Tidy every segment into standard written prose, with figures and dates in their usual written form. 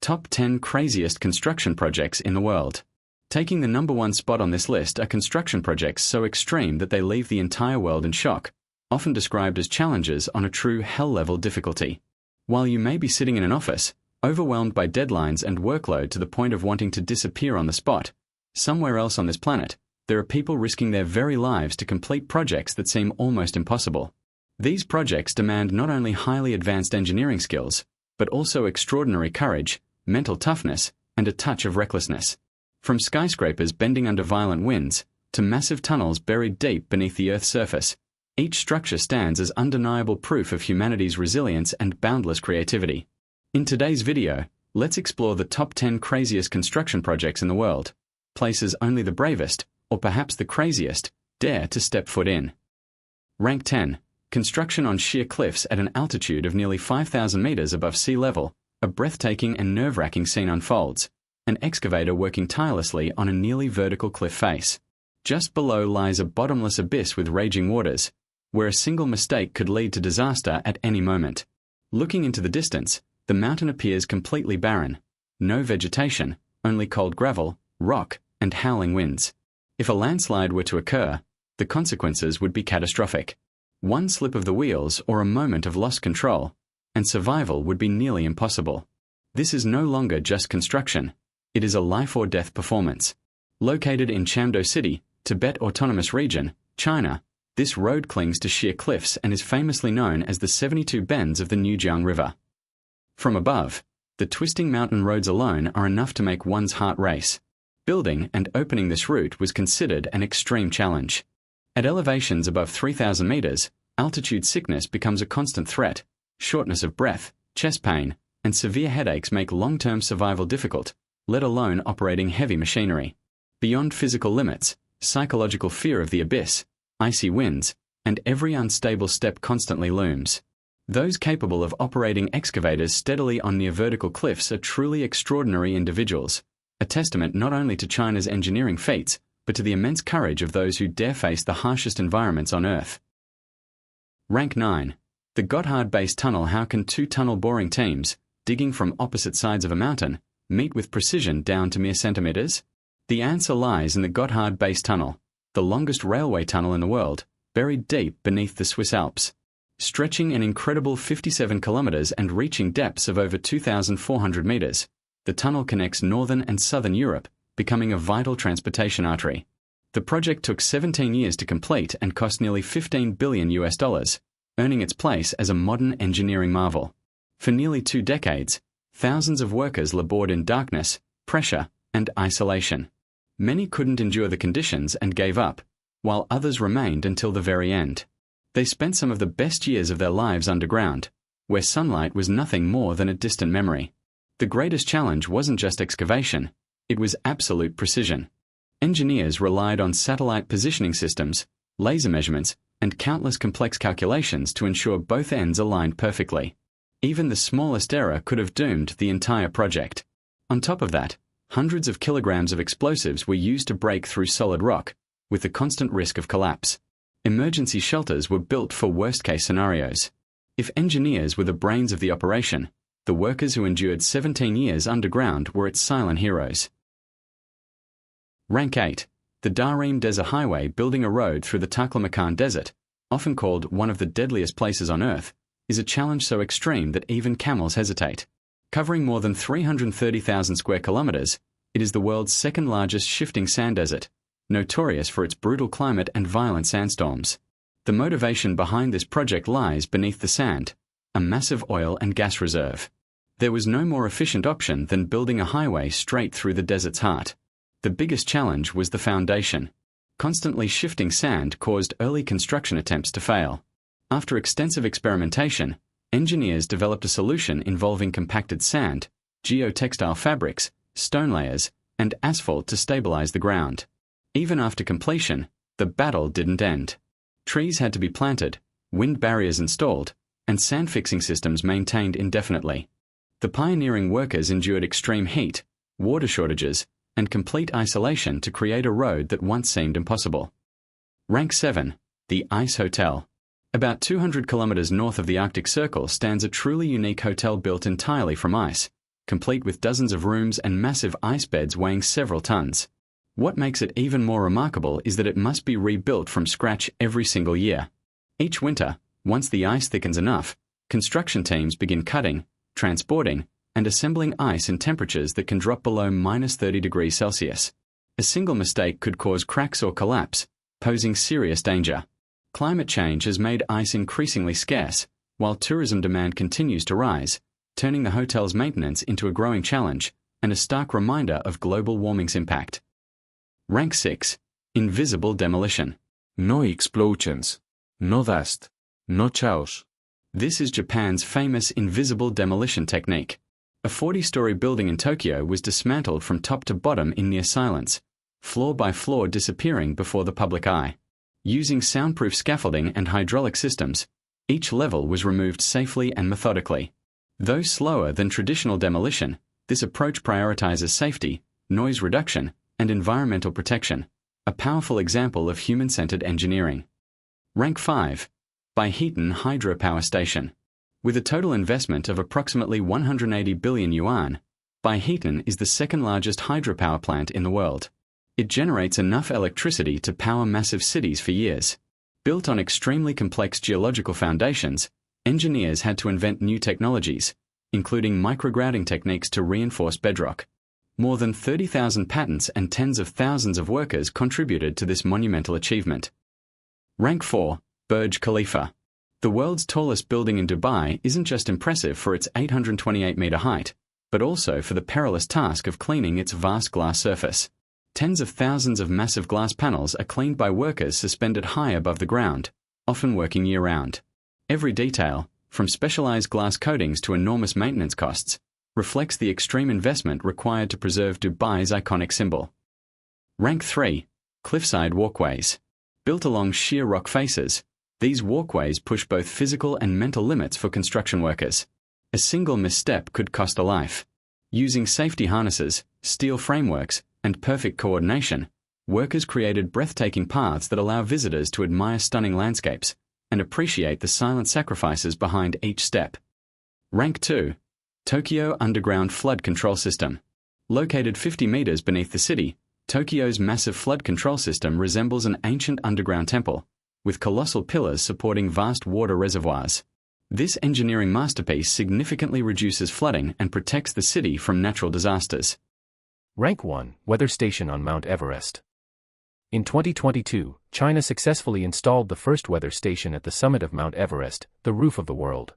Top 10 Craziest Construction Projects in the World. Taking the #1 spot on this list are construction projects so extreme that they leave the entire world in shock, often described as challenges on a true hell-level difficulty. While you may be sitting in an office, overwhelmed by deadlines and workload to the point of wanting to disappear on the spot, somewhere else on this planet, there are people risking their very lives to complete projects that seem almost impossible. These projects demand not only highly advanced engineering skills, but also extraordinary courage, mental toughness, and a touch of recklessness. From skyscrapers bending under violent winds, to massive tunnels buried deep beneath the Earth's surface, each structure stands as undeniable proof of humanity's resilience and boundless creativity. In today's video, let's explore the top 10 craziest construction projects in the world, places only the bravest, or perhaps the craziest, dare to step foot in. Rank 10. Construction on sheer cliffs at an altitude of nearly 5,000 meters above sea level. A breathtaking and nerve-wracking scene unfolds, an excavator working tirelessly on a nearly vertical cliff face. Just below lies a bottomless abyss with raging waters, where a single mistake could lead to disaster at any moment. Looking into the distance, the mountain appears completely barren. No vegetation, only cold gravel, rock, and howling winds. If a landslide were to occur, the consequences would be catastrophic. One slip of the wheels or a moment of lost control, and survival would be nearly impossible. This is no longer just construction. It is a life-or-death performance. Located in Chamdo City, Tibet Autonomous Region, China, this road clings to sheer cliffs and is famously known as the 72 Bends of the Nujiang River. From above, the twisting mountain roads alone are enough to make one's heart race. Building and opening this route was considered an extreme challenge. At elevations above 3,000 meters, altitude sickness becomes a constant threat. Shortness of breath, chest pain, and severe headaches make long-term survival difficult, let alone operating heavy machinery. Beyond physical limits, psychological fear of the abyss, icy winds, and every unstable step constantly looms. Those capable of operating excavators steadily on near-vertical cliffs are truly extraordinary individuals, a testament not only to China's engineering feats, but to the immense courage of those who dare face the harshest environments on Earth. Rank 9. The Gotthard Base Tunnel. How can two tunnel boring teams, digging from opposite sides of a mountain, meet with precision down to mere centimeters? The answer lies in the Gotthard Base Tunnel, the longest railway tunnel in the world, buried deep beneath the Swiss Alps. Stretching an incredible 57 kilometers and reaching depths of over 2,400 meters, the tunnel connects northern and southern Europe, becoming a vital transportation artery. The project took 17 years to complete and cost nearly $15 billion, earning its place as a modern engineering marvel. For nearly 2 decades, thousands of workers labored in darkness, pressure, and isolation. Many couldn't endure the conditions and gave up, while others remained until the very end. They spent some of the best years of their lives underground, where sunlight was nothing more than a distant memory. The greatest challenge wasn't just excavation, it was absolute precision. Engineers relied on satellite positioning systems, laser measurements, and countless complex calculations to ensure both ends aligned perfectly. Even the smallest error could have doomed the entire project. On top of that, hundreds of kilograms of explosives were used to break through solid rock, with the constant risk of collapse. Emergency shelters were built for worst-case scenarios. If engineers were the brains of the operation, the workers who endured 17 years underground were its silent heroes. Rank 8. The Darem Desert Highway. Building a road through the Taklamakan Desert, often called one of the deadliest places on Earth, is a challenge so extreme that even camels hesitate. Covering more than 330,000 square kilometers, it is the world's second largest shifting sand desert, notorious for its brutal climate and violent sandstorms. The motivation behind this project lies beneath the sand, a massive oil and gas reserve. There was no more efficient option than building a highway straight through the desert's heart. The biggest challenge was the foundation. Constantly shifting sand caused early construction attempts to fail. After extensive experimentation, engineers developed a solution involving compacted sand, geotextile fabrics, stone layers, and asphalt to stabilize the ground. Even after completion, the battle didn't end. Trees had to be planted, wind barriers installed, and sand fixing systems maintained indefinitely. The pioneering workers endured extreme heat, water shortages, and complete isolation to create a road that once seemed impossible. Rank 7. The Ice Hotel. About 200 kilometers north of the Arctic Circle stands a truly unique hotel built entirely from ice, complete with dozens of rooms and massive ice beds weighing several tons. What makes it even more remarkable is that it must be rebuilt from scratch every single year. Each winter, once the ice thickens enough, construction teams begin cutting, transporting, and assembling ice in temperatures that can drop below -30 degrees Celsius. A single mistake could cause cracks or collapse, posing serious danger. Climate change has made ice increasingly scarce, while tourism demand continues to rise, turning the hotel's maintenance into a growing challenge and a stark reminder of global warming's impact. Rank 6. Invisible demolition. No explosions. No dust. No chaos. This is Japan's famous invisible demolition technique. A 40-story building in Tokyo was dismantled from top to bottom in near silence, floor by floor disappearing before the public eye. Using soundproof scaffolding and hydraulic systems, each level was removed safely and methodically. Though slower than traditional demolition, this approach prioritizes safety, noise reduction, and environmental protection, a powerful example of human-centered engineering. Rank 5. Baihetan Hydropower Station. With a total investment of approximately 180 billion yuan, Baihetan is the second-largest hydropower plant in the world. It generates enough electricity to power massive cities for years. Built on extremely complex geological foundations, engineers had to invent new technologies, including microgrouting techniques to reinforce bedrock. More than 30,000 patents and tens of thousands of workers contributed to this monumental achievement. Rank 4. Burj Khalifa. The world's tallest building in Dubai isn't just impressive for its 828-meter height, but also for the perilous task of cleaning its vast glass surface. Tens of thousands of massive glass panels are cleaned by workers suspended high above the ground, often working year-round. Every detail, from specialized glass coatings to enormous maintenance costs, reflects the extreme investment required to preserve Dubai's iconic symbol. Rank 3. Cliffside walkways. Built along sheer rock faces, these walkways push both physical and mental limits for construction workers. A single misstep could cost a life. Using safety harnesses, steel frameworks, and perfect coordination, workers created breathtaking paths that allow visitors to admire stunning landscapes and appreciate the silent sacrifices behind each step. Rank 2. Tokyo Underground Flood Control System. Located 50 meters beneath the city, Tokyo's massive flood control system resembles an ancient underground temple, with colossal pillars supporting vast water reservoirs. This engineering masterpiece significantly reduces flooding and protects the city from natural disasters. Rank 1. Weather Station on Mount Everest. In 2022, China successfully installed the first weather station at the summit of Mount Everest, the roof of the world.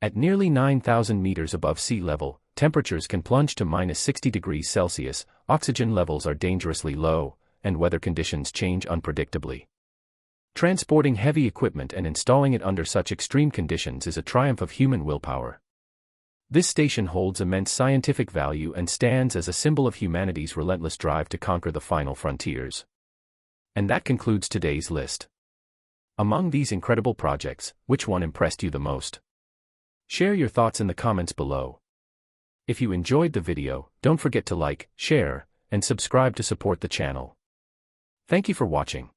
At nearly 9,000 meters above sea level, temperatures can plunge to -60 degrees Celsius, oxygen levels are dangerously low, and weather conditions change unpredictably. Transporting heavy equipment and installing it under such extreme conditions is a triumph of human willpower. This station holds immense scientific value and stands as a symbol of humanity's relentless drive to conquer the final frontiers. And that concludes today's list. Among these incredible projects, which one impressed you the most? Share your thoughts in the comments below. If you enjoyed the video, don't forget to like, share, and subscribe to support the channel. Thank you for watching.